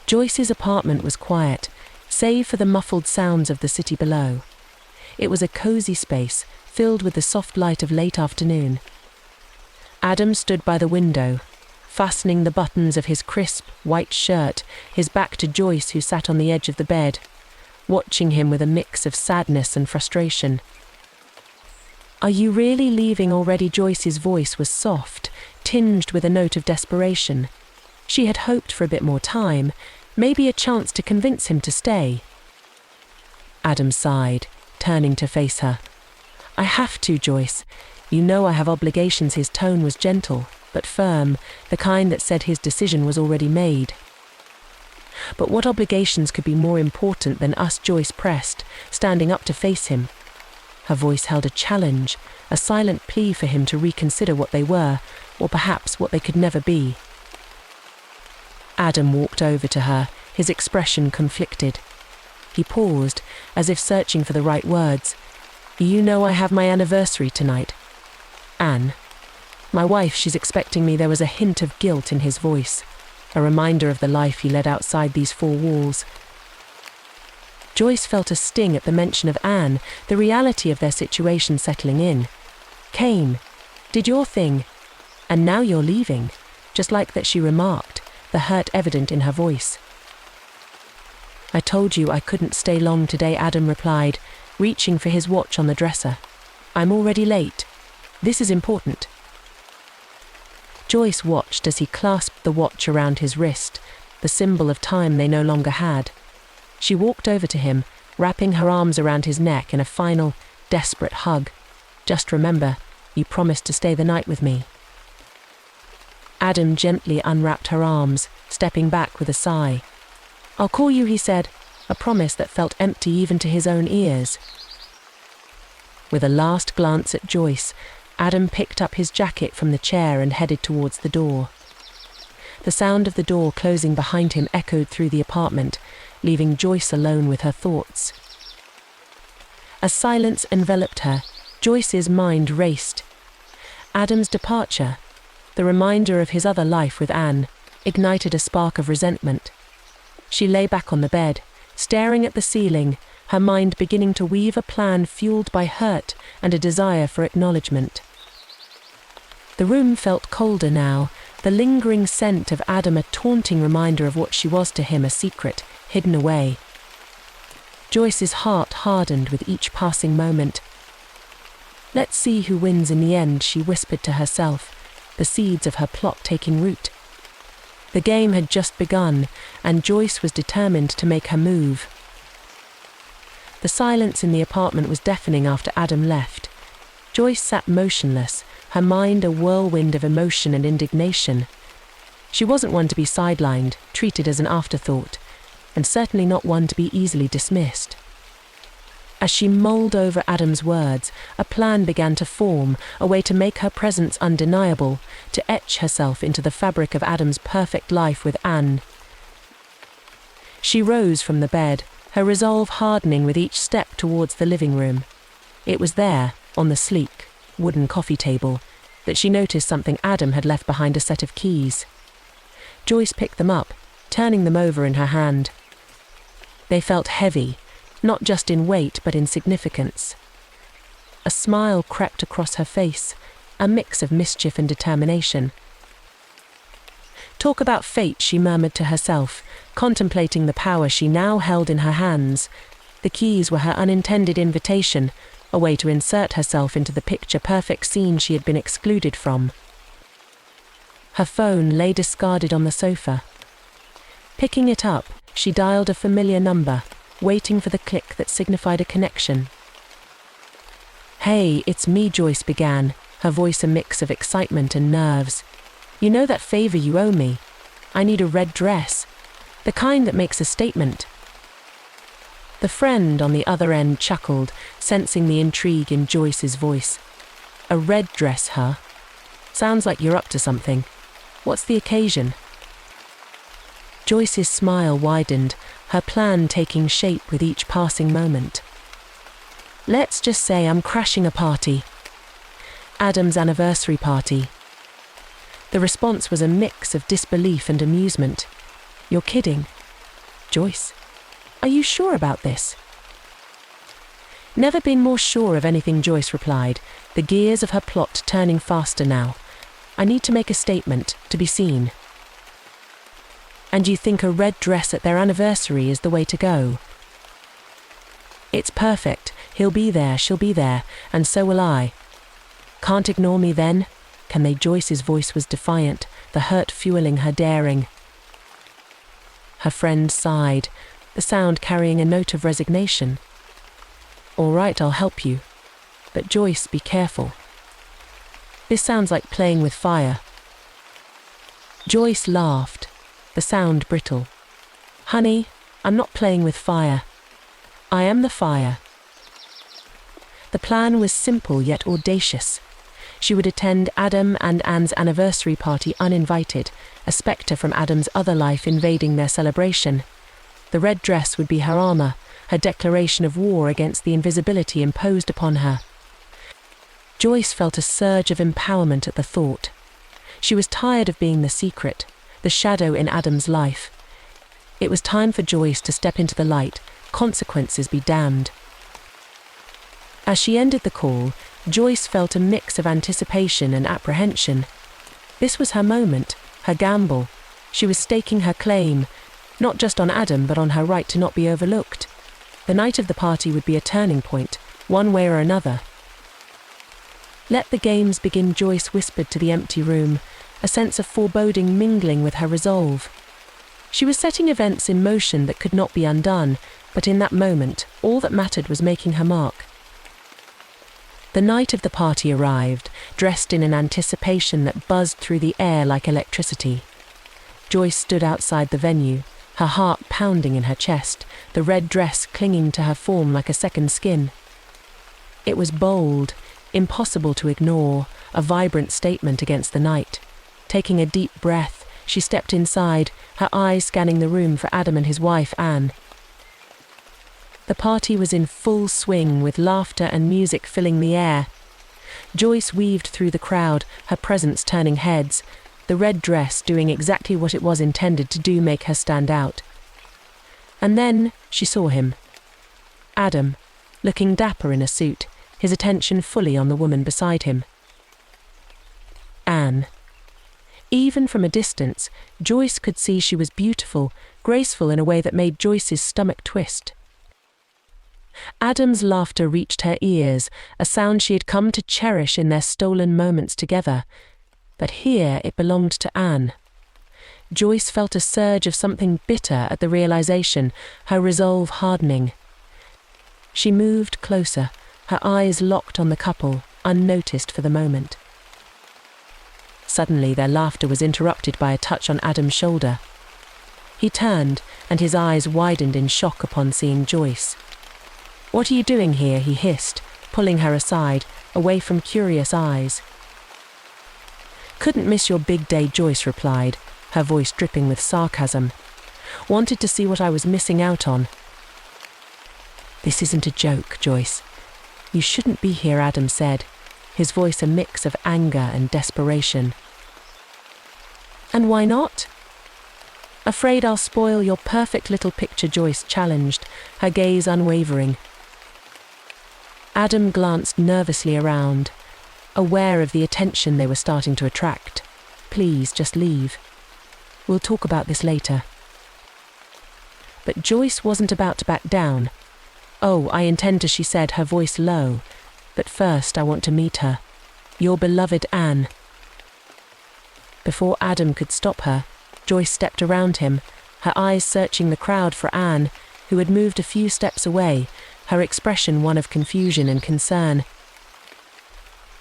Joyce's apartment was quiet, save for the muffled sounds of the city below. It was a cozy space, filled with the soft light of late afternoon. Adam stood by the window, fastening the buttons of his crisp, white shirt, his back to Joyce, who sat on the edge of the bed, watching him with a mix of sadness and frustration. "Are you really leaving already?" Joyce's voice was soft, tinged with a note of desperation. She had hoped for a bit more time, maybe a chance to convince him to stay. Adam sighed, turning to face her. "I have to, Joyce. You know I have obligations." His tone was gentle, but firm, the kind that said his decision was already made. "But what obligations could be more important than us?" Joyce pressed, standing up to face him. Her voice held a challenge, a silent plea for him to reconsider what they were, or perhaps what they could never be. Adam walked over to her, his expression conflicted. He paused, as if searching for the right words. "You know I have my anniversary tonight. Anne. My wife, she's expecting me." There was a hint of guilt in his voice, a reminder of the life he led outside these four walls. Joyce felt a sting at the mention of Anne, the reality of their situation settling in. "Came, did your thing, and now you're leaving," just like that she remarked, the hurt evident in her voice. "I told you I couldn't stay long today," Adam replied, reaching for his watch on the dresser. "I'm already late. This is important." Joyce watched as he clasped the watch around his wrist, the symbol of time they no longer had. She walked over to him, wrapping her arms around his neck in a final, desperate hug. "Just remember, you promised to stay the night with me." Adam gently unwrapped her arms, stepping back with a sigh. "I'll call you," he said, a promise that felt empty even to his own ears. With a last glance at Joyce, Adam picked up his jacket from the chair and headed towards the door. The sound of the door closing behind him echoed through the apartment, leaving Joyce alone with her thoughts. As silence enveloped her, Joyce's mind raced. Adam's departure, the reminder of his other life with Anne, ignited a spark of resentment. She lay back on the bed, staring at the ceiling, her mind beginning to weave a plan fueled by hurt and a desire for acknowledgement. The room felt colder now, the lingering scent of Adam a taunting reminder of what she was to him, a secret, hidden away. Joyce's heart hardened with each passing moment. "Let's see who wins in the end," she whispered to herself, the seeds of her plot taking root. The game had just begun, and Joyce was determined to make her move. The silence in the apartment was deafening after Adam left. Joyce sat motionless, her mind a whirlwind of emotion and indignation. She wasn't one to be sidelined, treated as an afterthought, and certainly not one to be easily dismissed. As she mulled over Adam's words, a plan began to form, a way to make her presence undeniable, to etch herself into the fabric of Adam's perfect life with Anne. She rose from the bed, her resolve hardening with each step towards the living room. It was there, on the sleek, wooden coffee table, that she noticed something Adam had left behind, a set of keys. Joyce picked them up, turning them over in her hand. They felt heavy, not just in weight but in significance. A smile crept across her face, a mix of mischief and determination. "Talk about fate," she murmured to herself, contemplating the power she now held in her hands. The keys were her unintended invitation, a way to insert herself into the picture-perfect scene she had been excluded from. Her phone lay discarded on the sofa. Picking it up, she dialed a familiar number, waiting for the click that signified a connection. "Hey, it's me," Joyce began, her voice a mix of excitement and nerves. "You know that favor you owe me? I need a red dress, the kind that makes a statement." The friend on the other end chuckled, sensing the intrigue in Joyce's voice. "A red dress, huh? Sounds like you're up to something. What's the occasion?" Joyce's smile widened, her plan taking shape with each passing moment. "Let's just say I'm crashing a party. Adam's anniversary party." The response was a mix of disbelief and amusement. "You're kidding. Joyce. Are you sure about this? Never been more sure of anything, Joyce replied, the gears of her plot turning faster now. I need to make a statement, to be seen. And you think a red dress at their anniversary is the way to go? It's perfect. He'll be there, she'll be there, and so will I. Can't ignore me then? Can they? Joyce's voice was defiant, the hurt fueling her daring. Her friend sighed, the sound carrying a note of resignation. All right, I'll help you. But Joyce, be careful. This sounds like playing with fire. Joyce laughed, the sound brittle. Honey, I'm not playing with fire. I am the fire. The plan was simple yet audacious. She would attend Adam and Anne's anniversary party uninvited, a spectre from Adam's other life invading their celebration. The red dress would be her armor, her declaration of war against the invisibility imposed upon her. Joyce felt a surge of empowerment at the thought. She was tired of being the secret, the shadow in Adam's life. It was time for Joyce to step into the light, consequences be damned. As she ended the call, Joyce felt a mix of anticipation and apprehension. This was her moment, her gamble. She was staking her claim, not just on Adam but on her right to not be overlooked. The night of the party would be a turning point, one way or another. Let the games begin, Joyce whispered to the empty room, a sense of foreboding mingling with her resolve. She was setting events in motion that could not be undone, but in that moment, all that mattered was making her mark. The night of the party arrived, dressed in an anticipation that buzzed through the air like electricity. Joyce stood outside the venue, her heart pounding in her chest, the red dress clinging to her form like a second skin. It was bold, impossible to ignore, a vibrant statement against the night. Taking a deep breath, she stepped inside, her eyes scanning the room for Adam and his wife, Anne. The party was in full swing, with laughter and music filling the air. Joyce weaved through the crowd, her presence turning heads, the red dress doing exactly what it was intended to do, make her stand out. And then she saw him. Adam, looking dapper in a suit, his attention fully on the woman beside him. Anne. Even from a distance, Joyce could see she was beautiful, graceful in a way that made Joyce's stomach twist. Adam's laughter reached her ears, a sound she had come to cherish in their stolen moments together. But here it belonged to Anne. Joyce felt a surge of something bitter at the realization, her resolve hardening. She moved closer, her eyes locked on the couple, unnoticed for the moment. Suddenly their laughter was interrupted by a touch on Adam's shoulder. He turned, and his eyes widened in shock upon seeing Joyce. "What are you doing here?" he hissed, pulling her aside, away from curious eyes. "Couldn't miss your big day," Joyce replied, her voice dripping with sarcasm. "Wanted to see what I was missing out on." "This isn't a joke, Joyce. You shouldn't be here," Adam said, his voice a mix of anger and desperation. "And why not?" "Afraid I'll spoil your perfect little picture," Joyce challenged, her gaze unwavering. Adam glanced nervously around, aware of the attention they were starting to attract. "Please, just leave. We'll talk about this later." But Joyce wasn't about to back down. "Oh, I intend to," she said, her voice low. "But first I want to meet her. Your beloved Anne." Before Adam could stop her, Joyce stepped around him, her eyes searching the crowd for Anne, who had moved a few steps away, her expression one of confusion and concern.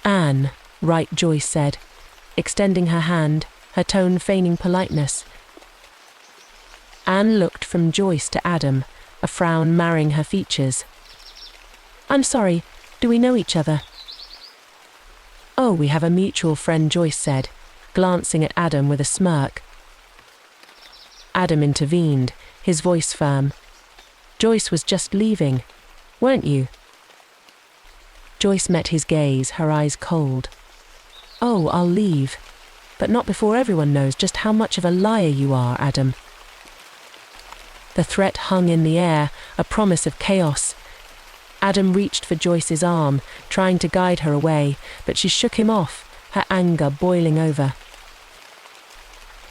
"Anne, right," Joyce said, extending her hand, her tone feigning politeness. Anne looked from Joyce to Adam, a frown marring her features. "I'm sorry, do we know each other?" "Oh, we have a mutual friend," Joyce said, glancing at Adam with a smirk. Adam intervened, his voice firm. "Joyce was just leaving, weren't you?" Joyce met his gaze, her eyes cold. "Oh, I'll leave, but not before everyone knows just how much of a liar you are, Adam." The threat hung in the air, a promise of chaos. Adam reached for Joyce's arm, trying to guide her away, but she shook him off, her anger boiling over.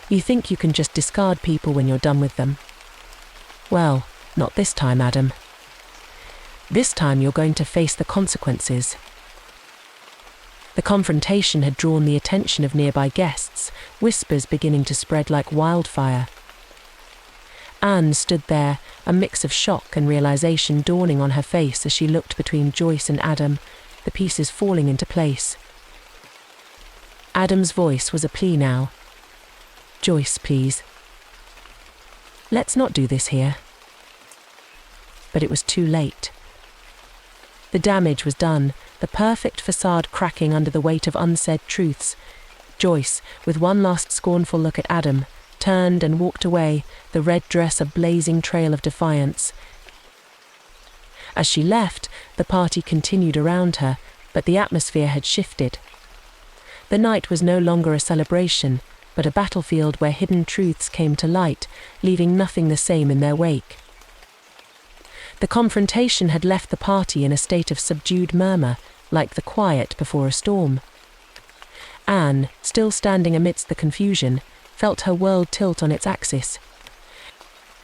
You think you can just discard people when you're done with them? Well, not this time, Adam. This time you're going to face the consequences. The confrontation had drawn the attention of nearby guests, whispers beginning to spread like wildfire. Anne stood there, a mix of shock and realization dawning on her face as she looked between Joyce and Adam, the pieces falling into place. Adam's voice was a plea now. Joyce, please. Let's not do this here. But it was too late. The damage was done, the perfect facade cracking under the weight of unsaid truths. Joyce, with one last scornful look at Adam, turned and walked away, the red dress a blazing trail of defiance. As she left, the party continued around her, but the atmosphere had shifted. The night was no longer a celebration, but a battlefield where hidden truths came to light, leaving nothing the same in their wake. The confrontation had left the party in a state of subdued murmur, like the quiet before a storm. Anne, still standing amidst the confusion, felt her world tilt on its axis.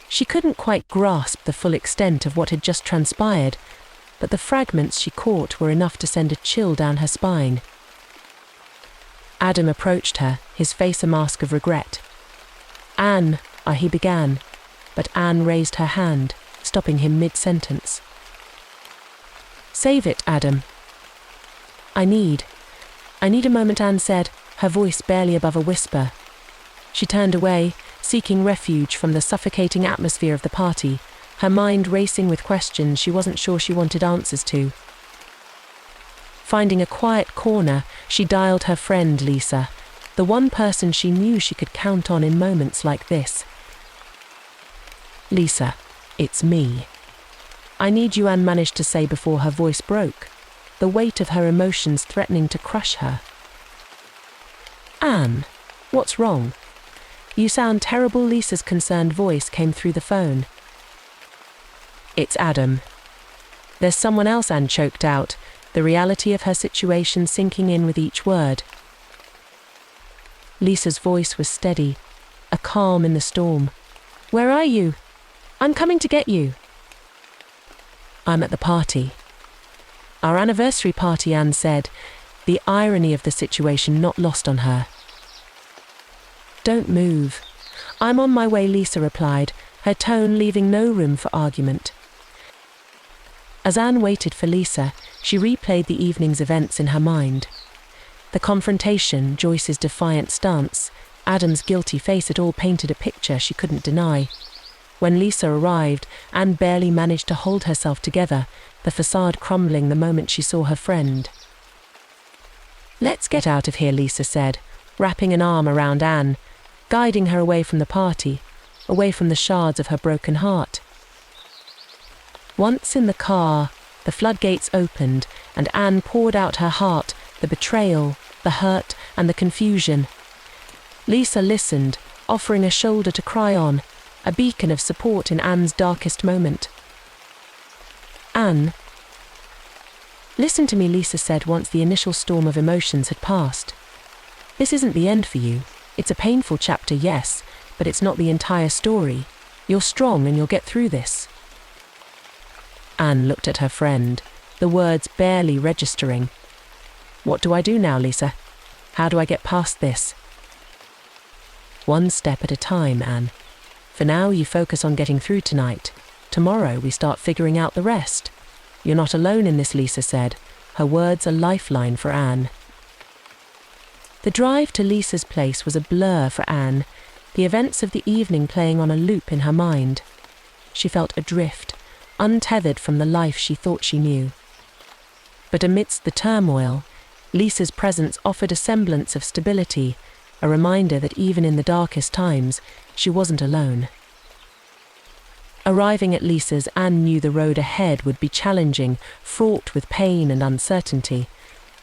She couldn't quite grasp the full extent of what had just transpired, but the fragments she caught were enough to send a chill down her spine. Adam approached her, his face a mask of regret. Anne, he began, but Anne raised her hand, stopping him mid-sentence. Save it, Adam. I need a moment, Anne said, her voice barely above a whisper. She turned away, seeking refuge from the suffocating atmosphere of the party, her mind racing with questions she wasn't sure she wanted answers to. Finding a quiet corner, she dialed her friend Lisa, the one person she knew she could count on in moments like this. Lisa, it's me. I need you, Anne managed to say before her voice broke, the weight of her emotions threatening to crush her. Anne, what's wrong? You sound terrible, Lisa's concerned voice came through the phone. It's Adam. There's someone else, Anne choked out, the reality of her situation sinking in with each word. Lisa's voice was steady, a calm in the storm. Where are you? I'm coming to get you. I'm at the party. Our anniversary party, Anne said, the irony of the situation not lost on her. Don't move. I'm on my way, Lisa replied, her tone leaving no room for argument. As Anne waited for Lisa, she replayed the evening's events in her mind. The confrontation, Joyce's defiant stance, Adam's guilty face, it all painted a picture she couldn't deny. When Lisa arrived, Anne barely managed to hold herself together, the facade crumbling the moment she saw her friend. Let's get out of here, Lisa said, wrapping an arm around Anne, guiding her away from the party, away from the shards of her broken heart. Once in the car, the floodgates opened, and Anne poured out her heart, the betrayal, the hurt, and the confusion. Lisa listened, offering a shoulder to cry on, a beacon of support in Anne's darkest moment. Anne, listen to me, Lisa said once the initial storm of emotions had passed. This isn't the end for you. It's a painful chapter, yes, but it's not the entire story. You're strong and you'll get through this. Anne looked at her friend, the words barely registering. What do I do now, Lisa? How do I get past this? One step at a time, Anne. For now, you focus on getting through tonight. Tomorrow, we start figuring out the rest. You're not alone in this, Lisa said, her words a lifeline for Anne. The drive to Lisa's place was a blur for Anne, the events of the evening playing on a loop in her mind. She felt adrift, untethered from the life she thought she knew. But amidst the turmoil, Lisa's presence offered a semblance of stability, a reminder that even in the darkest times, she wasn't alone. Arriving at Lisa's, Anne knew the road ahead would be challenging, fraught with pain and uncertainty.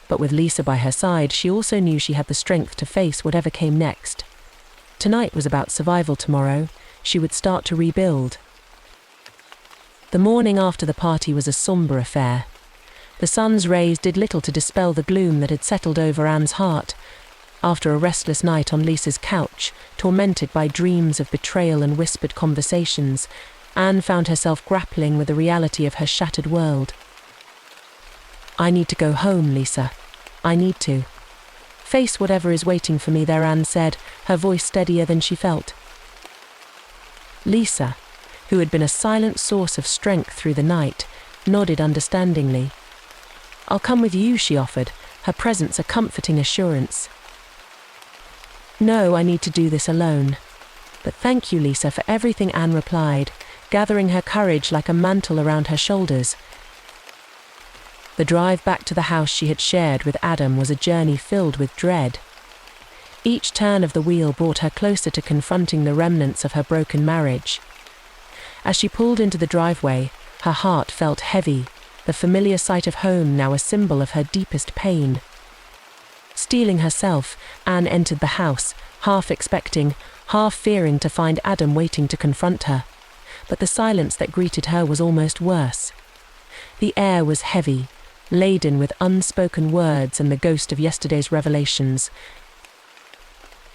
But with Lisa by her side, she also knew she had the strength to face whatever came next. Tonight was about survival. Tomorrow, she would start to rebuild. The morning after the party was a somber affair. The sun's rays did little to dispel the gloom that had settled over Anne's heart. After a restless night on Lisa's couch, tormented by dreams of betrayal and whispered conversations, Anne found herself grappling with the reality of her shattered world. "I need to go home, Lisa. I need to. Face whatever is waiting for me there," Anne said, her voice steadier than she felt. Lisa, who had been a silent source of strength through the night, nodded understandingly. "I'll come with you," she offered, her presence a comforting assurance. "No, I need to do this alone. But thank you, Lisa, for everything," Anne replied, gathering her courage like a mantle around her shoulders. The drive back to the house she had shared with Adam was a journey filled with dread. Each turn of the wheel brought her closer to confronting the remnants of her broken marriage. As she pulled into the driveway, her heart felt heavy, the familiar sight of home now a symbol of her deepest pain. Steeling herself, Anne entered the house, half expecting, half fearing to find Adam waiting to confront her. But the silence that greeted her was almost worse. The air was heavy, laden with unspoken words and the ghost of yesterday's revelations.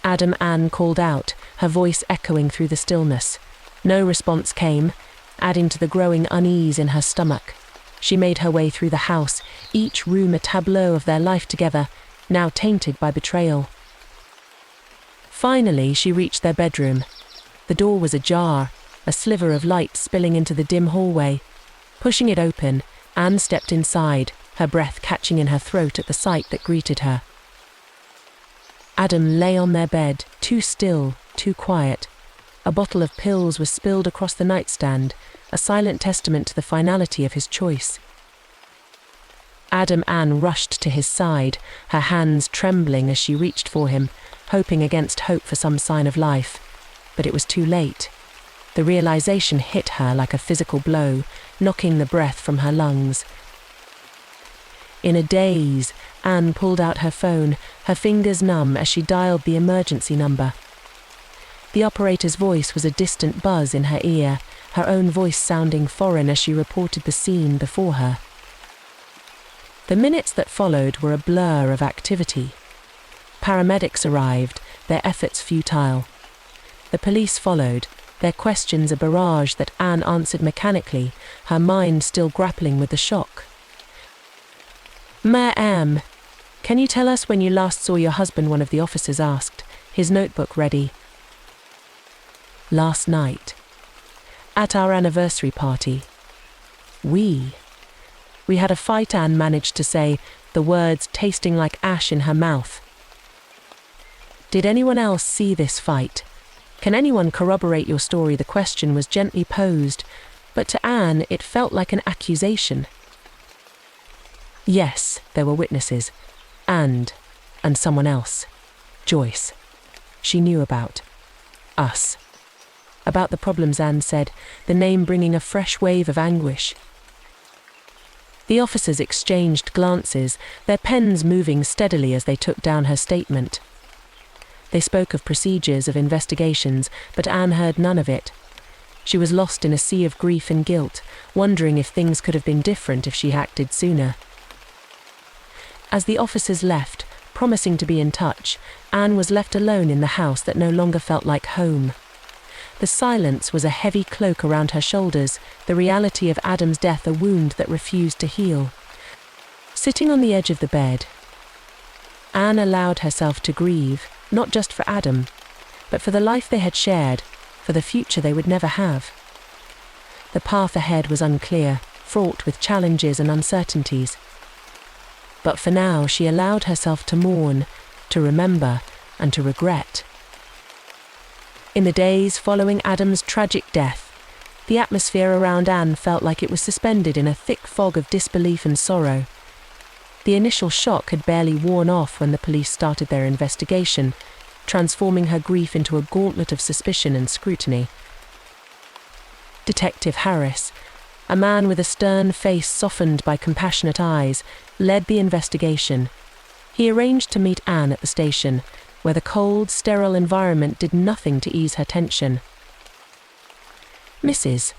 "Adam," Anne called out, her voice echoing through the stillness. No response came, adding to the growing unease in her stomach. She made her way through the house, each room a tableau of their life together, now tainted by betrayal. Finally, she reached their bedroom. The door was ajar, a sliver of light spilling into the dim hallway. Pushing it open, Anne stepped inside, her breath catching in her throat at the sight that greeted her. Adam lay on their bed, too still, too quiet. A bottle of pills was spilled across the nightstand, a silent testament to the finality of his choice. Anne rushed to his side, her hands trembling as she reached for him, hoping against hope for some sign of life. But it was too late. The realization hit her like a physical blow, knocking the breath from her lungs. In a daze, Anne pulled out her phone, her fingers numb as she dialed the emergency number. The operator's voice was a distant buzz in her ear, her own voice sounding foreign as she reported the scene before her. The minutes that followed were a blur of activity. Paramedics arrived, their efforts futile. The police followed, their questions a barrage that Anne answered mechanically, her mind still grappling with the shock. "Ma'am, can you tell us when you last saw your husband?" one of the officers asked, his notebook ready. "Last night. At our anniversary party. We had a fight," Anne managed to say, the words tasting like ash in her mouth. "Did anyone else see this fight? Can anyone corroborate your story?" The question was gently posed, but to Anne it felt like an accusation. Yes, there were witnesses. And someone else. Joyce. She knew about us. About the problems, Anne said, the name bringing a fresh wave of anguish. The officers exchanged glances, their pens moving steadily as they took down her statement. They spoke of procedures, of investigations, but Anne heard none of it. She was lost in a sea of grief and guilt, wondering if things could have been different if she acted sooner. As the officers left, promising to be in touch, Anne was left alone in the house that no longer felt like home. The silence was a heavy cloak around her shoulders, the reality of Adam's death a wound that refused to heal. Sitting on the edge of the bed, Anne allowed herself to grieve, not just for Adam, but for the life they had shared, for the future they would never have. The path ahead was unclear, fraught with challenges and uncertainties. But for now, she allowed herself to mourn, to remember, and to regret. In the days following Adam's tragic death, the atmosphere around Anne felt like it was suspended in a thick fog of disbelief and sorrow. The initial shock had barely worn off when the police started their investigation, transforming her grief into a gauntlet of suspicion and scrutiny. Detective Harris, a man with a stern face softened by compassionate eyes, led the investigation. He arranged to meet Anne at the station, where the cold, sterile environment did nothing to ease her tension. "Mrs.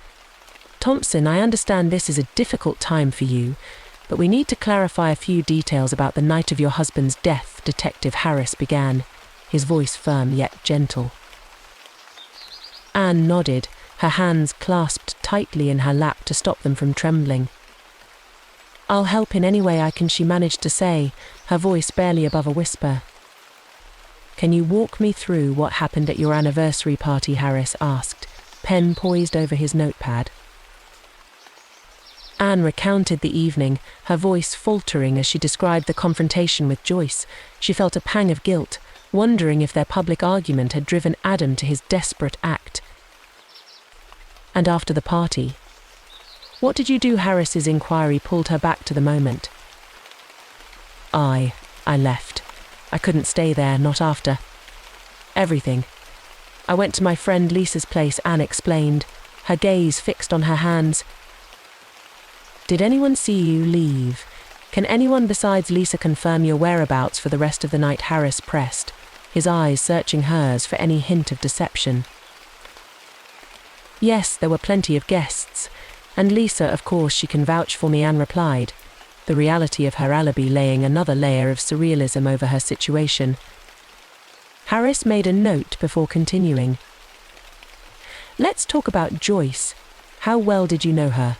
Thompson, I understand this is a difficult time for you, but we need to clarify a few details about the night of your husband's death, Detective Harris began, his voice firm yet gentle. Anne nodded, her hands clasped tightly in her lap to stop them from trembling. I'll help in any way I can, she managed to say, her voice barely above a whisper. Can you walk me through what happened at your anniversary party? Harris asked, pen poised over his notepad. Anne recounted the evening, her voice faltering as she described the confrontation with Joyce. She felt a pang of guilt, wondering if their public argument had driven Adam to his desperate act. And after the party? What did you do? Harris's inquiry pulled her back to the moment. I left. I couldn't stay there, not after. Everything. I went to my friend Lisa's place, Anne explained, her gaze fixed on her hands. Did anyone see you leave? Can anyone besides Lisa confirm your whereabouts for the rest of the night? Harris pressed, his eyes searching hers for any hint of deception. Yes, there were plenty of guests, and Lisa, of course, she can vouch for me, Anne replied, the reality of her alibi laying another layer of surrealism over her situation. Harris made a note before continuing. Let's talk about Joyce. How well did you know her?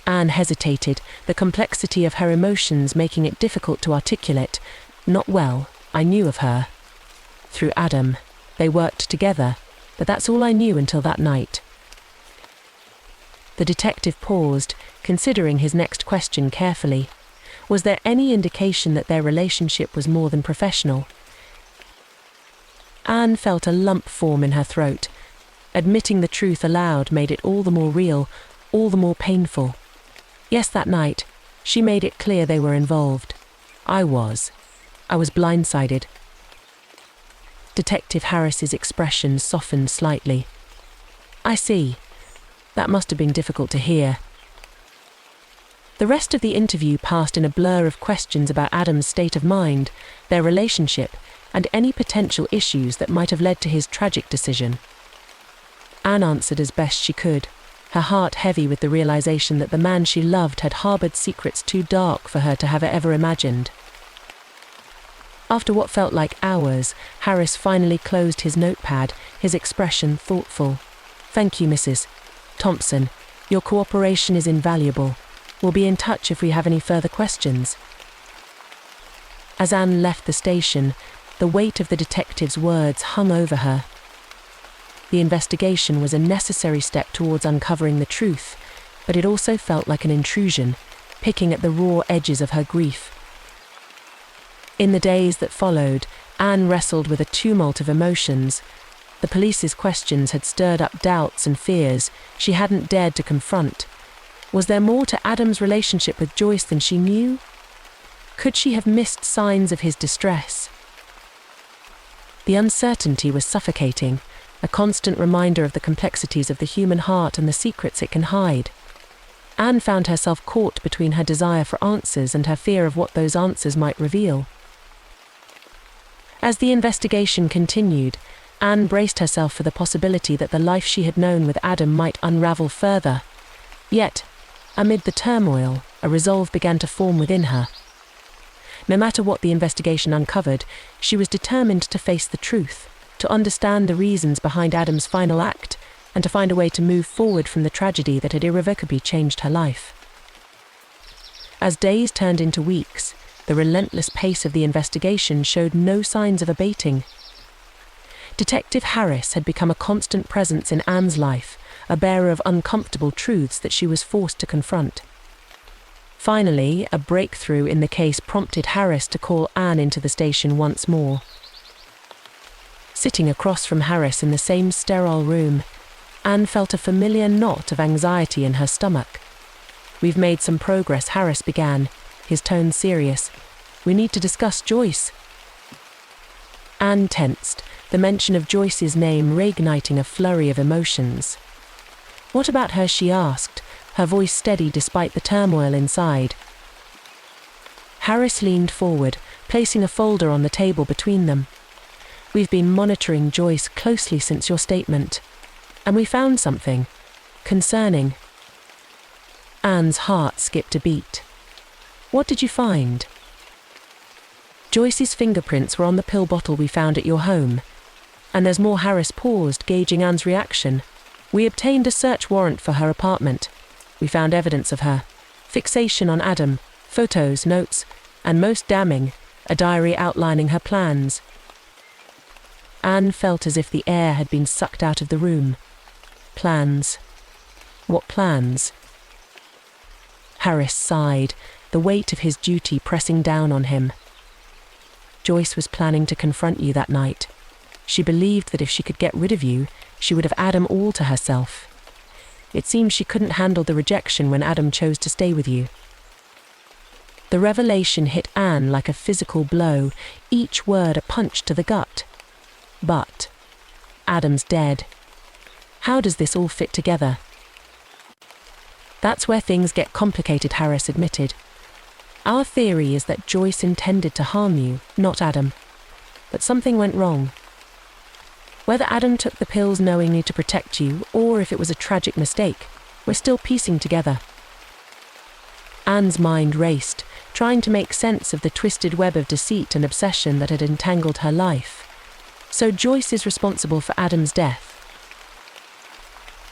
Anne hesitated, the complexity of her emotions making it difficult to articulate. Not well, I knew of her. Through Adam. They worked together, but that's all I knew until that night. The detective paused, considering his next question carefully. Was there any indication that their relationship was more than professional? Anne felt a lump form in her throat. Admitting the truth aloud made it all the more real, all the more painful. Yes, that night, she made it clear they were involved. I was blindsided. Detective Harris's expression softened slightly. I see. That must have been difficult to hear. The rest of the interview passed in a blur of questions about Adam's state of mind, their relationship, and any potential issues that might have led to his tragic decision. Anne answered as best she could, her heart heavy with the realization that the man she loved had harbored secrets too dark for her to have ever imagined. After what felt like hours, Harris finally closed his notepad, his expression thoughtful. Thank you, Mrs. Thompson. Your cooperation is invaluable. We'll be in touch if we have any further questions. As Anne left the station, the weight of the detective's words hung over her. The investigation was a necessary step towards uncovering the truth, but it also felt like an intrusion, picking at the raw edges of her grief. In the days that followed, Anne wrestled with a tumult of emotions. The police's questions had stirred up doubts and fears she hadn't dared to confront. Was there more to Adam's relationship with Joyce than she knew? Could she have missed signs of his distress? The uncertainty was suffocating, a constant reminder of the complexities of the human heart and the secrets it can hide. Anne found herself caught between her desire for answers and her fear of what those answers might reveal. As the investigation continued, Anne braced herself for the possibility that the life she had known with Adam might unravel further. Yet, amid the turmoil, a resolve began to form within her. No matter what the investigation uncovered, she was determined to face the truth, to understand the reasons behind Adam's final act, and to find a way to move forward from the tragedy that had irrevocably changed her life. As days turned into weeks, the relentless pace of the investigation showed no signs of abating. Detective Harris had become a constant presence in Anne's life, a bearer of uncomfortable truths that she was forced to confront. Finally, a breakthrough in the case prompted Harris to call Anne into the station once more. Sitting across from Harris in the same sterile room, Anne felt a familiar knot of anxiety in her stomach. We've made some progress, Harris began, his tone serious. We need to discuss Joyce. Anne tensed, the mention of Joyce's name reigniting a flurry of emotions. What about her, she asked, her voice steady despite the turmoil inside. Harris leaned forward, placing a folder on the table between them. We've been monitoring Joyce closely since your statement, and we found something concerning. Anne's heart skipped a beat. "What did you find?" "Joyce's fingerprints were on the pill bottle we found at your home." And there's more. Harris paused, gauging Anne's reaction. "We obtained a search warrant for her apartment. We found evidence of her fixation on Adam, photos, notes, and most damning, a diary outlining her plans." Anne felt as if the air had been sucked out of the room. Plans? What plans? Harris sighed, the weight of his duty pressing down on him. "Joyce was planning to confront you that night. She believed that if she could get rid of you, she would have Adam all to herself. It seems she couldn't handle the rejection when Adam chose to stay with you." The revelation hit Anne like a physical blow, each word a punch to the gut. But Adam's dead. How does this all fit together? "That's where things get complicated," Harris admitted. "Our theory is that Joyce intended to harm you, not Adam. But something went wrong. Whether Adam took the pills knowingly to protect you, or if it was a tragic mistake, we're still piecing together." Anne's mind raced, trying to make sense of the twisted web of deceit and obsession that had entangled her life. So Joyce is responsible for Adam's death.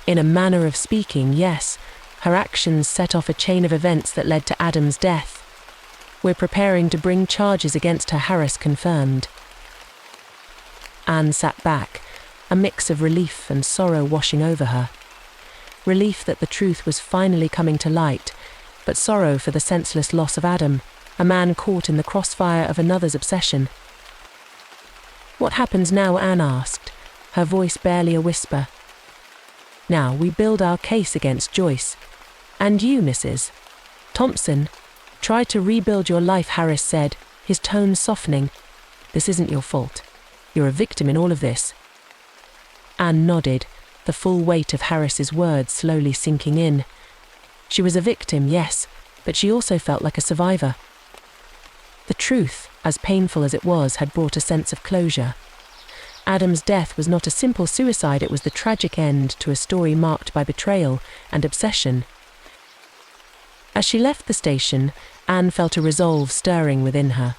In a manner of speaking, yes. Her actions set off a chain of events that led to Adam's death. "We're preparing to bring charges against her," Harris confirmed. Anne sat back, a mix of relief and sorrow washing over her. Relief that the truth was finally coming to light, but sorrow for the senseless loss of Adam, a man caught in the crossfire of another's obsession. "What happens now?" Anne asked, her voice barely a whisper. "Now we build our case against Joyce. And you, Mrs. Thompson, try to rebuild your life," Harris said, his tone softening. "This isn't your fault. You're a victim in all of this." Anne nodded, the full weight of Harris's words slowly sinking in. She was a victim, yes, but she also felt like a survivor. The truth, as painful as it was, had brought a sense of closure. Adam's death was not a simple suicide, it was the tragic end to a story marked by betrayal and obsession. As she left the station, Anne felt a resolve stirring within her.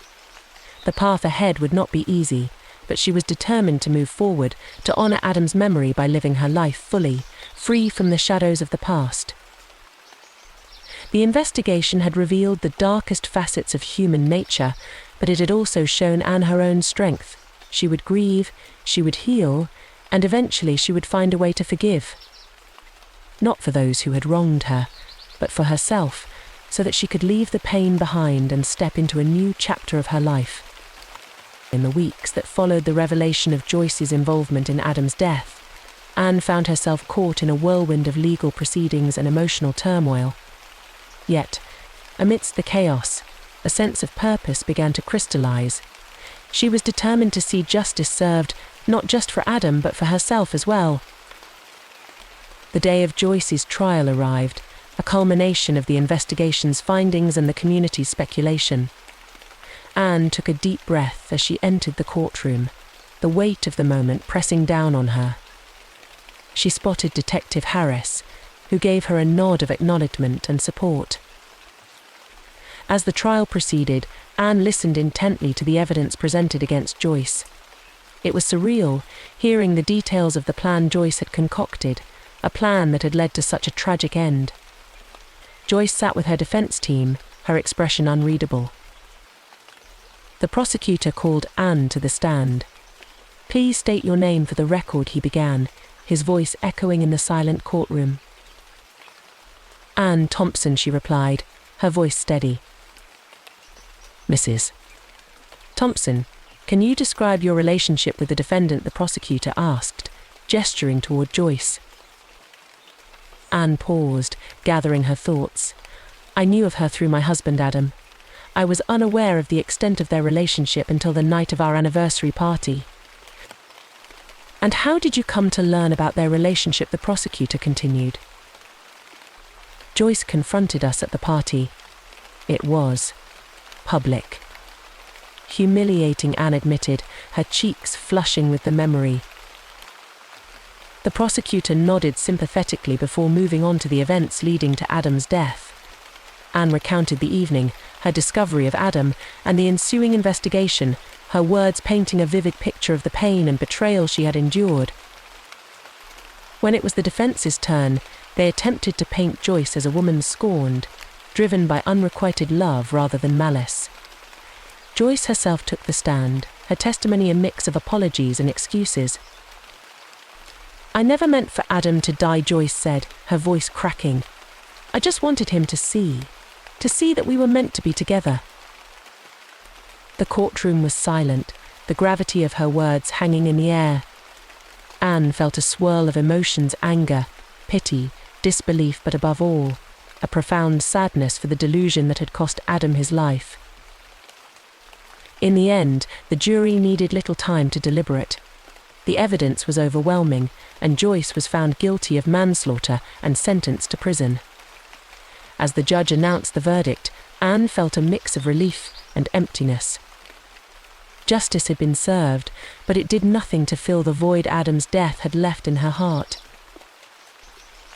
The path ahead would not be easy, but she was determined to move forward, to honor Adam's memory by living her life fully, free from the shadows of the past. The investigation had revealed the darkest facets of human nature, but it had also shown Anne her own strength. She would grieve, she would heal, and eventually she would find a way to forgive. Not for those who had wronged her, but for herself, so that she could leave the pain behind and step into a new chapter of her life. In the weeks that followed the revelation of Joyce's involvement in Adam's death, Anne found herself caught in a whirlwind of legal proceedings and emotional turmoil. Yet, amidst the chaos, a sense of purpose began to crystallize. She was determined to see justice served, not just for Adam, but for herself as well. The day of Joyce's trial arrived, a culmination of the investigation's findings and the community's speculation. Anne took a deep breath as she entered the courtroom, the weight of the moment pressing down on her. She spotted Detective Harris, who gave her a nod of acknowledgement and support. As the trial proceeded, Anne listened intently to the evidence presented against Joyce. It was surreal, hearing the details of the plan Joyce had concocted, a plan that had led to such a tragic end. Joyce sat with her defense team, her expression unreadable. The prosecutor called Anne to the stand. "Please state your name for the record," he began, his voice echoing in the silent courtroom. "Anne Thompson," she replied, her voice steady. "Mrs. Thompson, can you describe your relationship with the defendant?" the prosecutor asked, gesturing toward Joyce. Anne paused, gathering her thoughts. "I knew of her through my husband, Adam. I was unaware of the extent of their relationship until the night of our anniversary party." "And how did you come to learn about their relationship?" the prosecutor continued. "Joyce confronted us at the party. It was public." "Humiliating," Anne admitted, her cheeks flushing with the memory. The prosecutor nodded sympathetically before moving on to the events leading to Adam's death. Anne recounted the evening, her discovery of Adam, and the ensuing investigation, her words painting a vivid picture of the pain and betrayal she had endured. When it was the defence's turn, they attempted to paint Joyce as a woman scorned, driven by unrequited love rather than malice. Joyce herself took the stand, her testimony a mix of apologies and excuses. "I never meant for Adam to die," Joyce said, her voice cracking. "I just wanted him to see that we were meant to be together." The courtroom was silent, the gravity of her words hanging in the air. Anne felt a swirl of emotions: anger, pity, disbelief, but above all, a profound sadness for the delusion that had cost Adam his life. In the end, the jury needed little time to deliberate. The evidence was overwhelming, and Joyce was found guilty of manslaughter and sentenced to prison. As the judge announced the verdict, Anne felt a mix of relief and emptiness. Justice had been served, but it did nothing to fill the void Adam's death had left in her heart.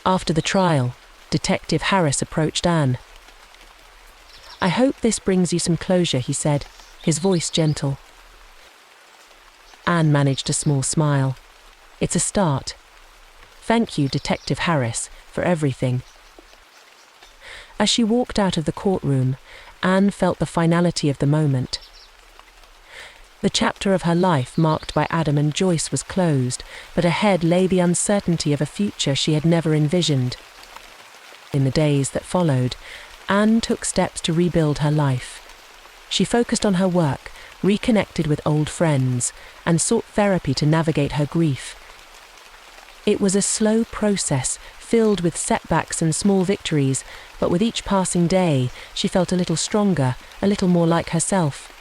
After the trial, Detective Harris approached Anne. "I hope this brings you some closure," he said, his voice gentle. Anne managed a small smile. "It's a start. Thank you, Detective Harris, for everything." As she walked out of the courtroom, Anne felt the finality of the moment. The chapter of her life marked by Adam and Joyce was closed, but ahead lay the uncertainty of a future she had never envisioned. In the days that followed, Anne took steps to rebuild her life. She focused on her work, reconnected with old friends, and sought therapy to navigate her grief. It was a slow process, filled with setbacks and small victories, but with each passing day, she felt a little stronger, a little more like herself.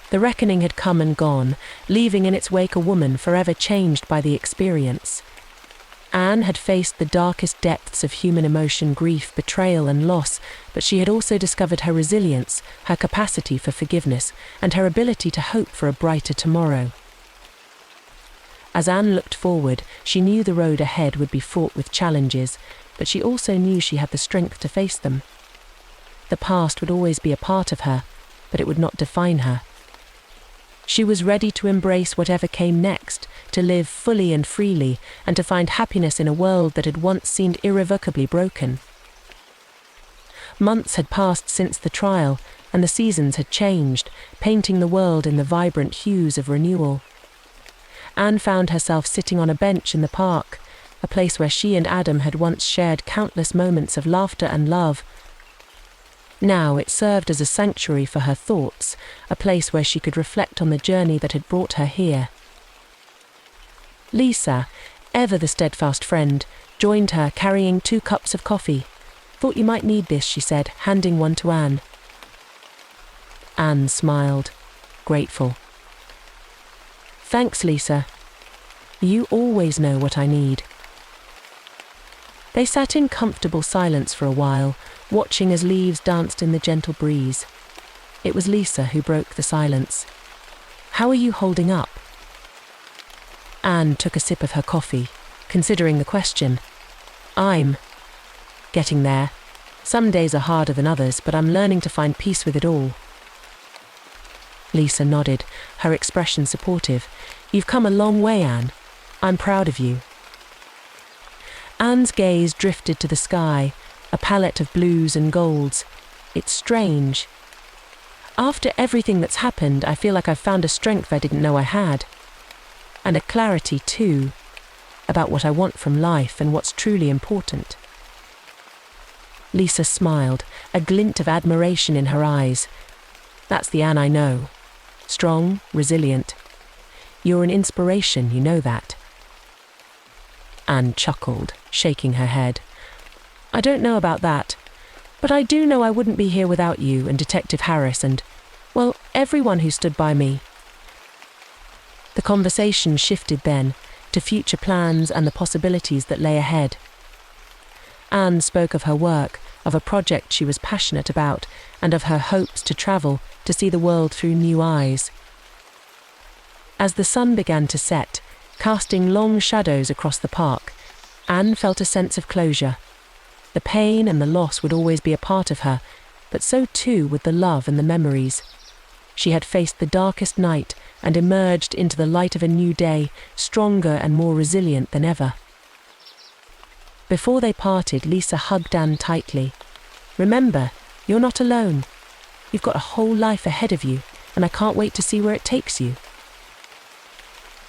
The reckoning had come and gone, leaving in its wake a woman forever changed by the experience. Anne had faced the darkest depths of human emotion, grief, betrayal, and loss, but she had also discovered her resilience, her capacity for forgiveness, and her ability to hope for a brighter tomorrow. As Anne looked forward, she knew the road ahead would be fraught with challenges, but she also knew she had the strength to face them. The past would always be a part of her, but it would not define her. She was ready to embrace whatever came next, to live fully and freely, and to find happiness in a world that had once seemed irrevocably broken. Months had passed since the trial, and the seasons had changed, painting the world in the vibrant hues of renewal. Anne found herself sitting on a bench in the park, a place where she and Adam had once shared countless moments of laughter and love. Now it served as a sanctuary for her thoughts, a place where she could reflect on the journey that had brought her here. Lisa, ever the steadfast friend, joined her carrying 2 cups of coffee. "Thought you might need this," she said, handing one to Anne. Anne smiled, grateful. "Thanks, Lisa. You always know what I need." They sat in comfortable silence for a while, watching as leaves danced in the gentle breeze. It was Lisa who broke the silence. "How are you holding up?" Anne took a sip of her coffee, considering the question. "I'm getting there. Some days are harder than others, but I'm learning to find peace with it all." Lisa nodded, her expression supportive. "You've come a long way, Anne. I'm proud of you." Anne's gaze drifted to the sky, a palette of blues and golds. "It's strange. After everything that's happened, I feel like I've found a strength I didn't know I had. And a clarity, too, about what I want from life and what's truly important." Lisa smiled, a glint of admiration in her eyes. "That's the Anne I know. Strong, resilient. You're an inspiration, you know that." Anne chuckled, shaking her head. "I don't know about that, but I do know I wouldn't be here without you and Detective Harris and, well, everyone who stood by me." The conversation shifted then to future plans and the possibilities that lay ahead. Anne spoke of her work, of a project she was passionate about, and of her hopes to travel, to see the world through new eyes. As the sun began to set, casting long shadows across the park. Anne felt a sense of closure. The pain and the loss would always be a part of her, but so too would the love and the memories. She had faced the darkest night and emerged into the light of a new day, stronger and more resilient than ever. Before they parted, Lisa hugged Anne tightly. "Remember, you're not alone. You've got a whole life ahead of you, and I can't wait to see where it takes you."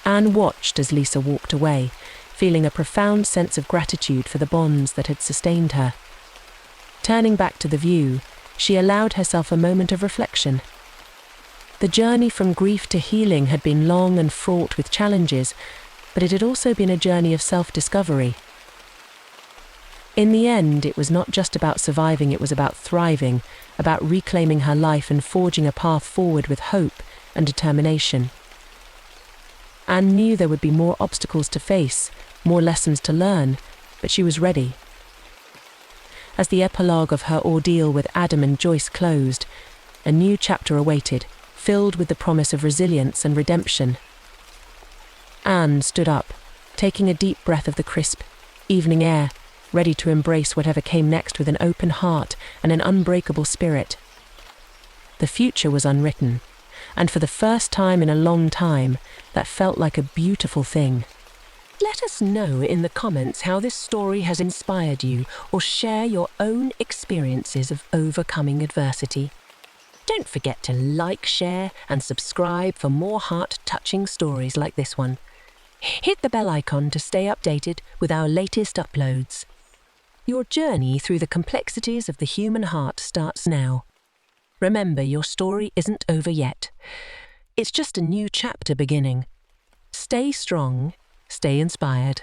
Anne watched as Lisa walked away, feeling a profound sense of gratitude for the bonds that had sustained her. Turning back to the view, she allowed herself a moment of reflection. The journey from grief to healing had been long and fraught with challenges, but it had also been a journey of self-discovery. In the end, it was not just about surviving, it was about thriving, about reclaiming her life and forging a path forward with hope and determination. Anne knew there would be more obstacles to face, more lessons to learn, but she was ready. As the epilogue of her ordeal with Adam and Joyce closed, a new chapter awaited, filled with the promise of resilience and redemption. Anne stood up, taking a deep breath of the crisp, evening air, ready to embrace whatever came next with an open heart and an unbreakable spirit. The future was unwritten, and for the first time in a long time, that felt like a beautiful thing. Let us know in the comments how this story has inspired you, or share your own experiences of overcoming adversity. Don't forget to like, share, and subscribe for more heart-touching stories like this one. Hit the bell icon to stay updated with our latest uploads. Your journey through the complexities of the human heart starts now. Remember, your story isn't over yet. It's just a new chapter beginning. Stay strong, stay inspired.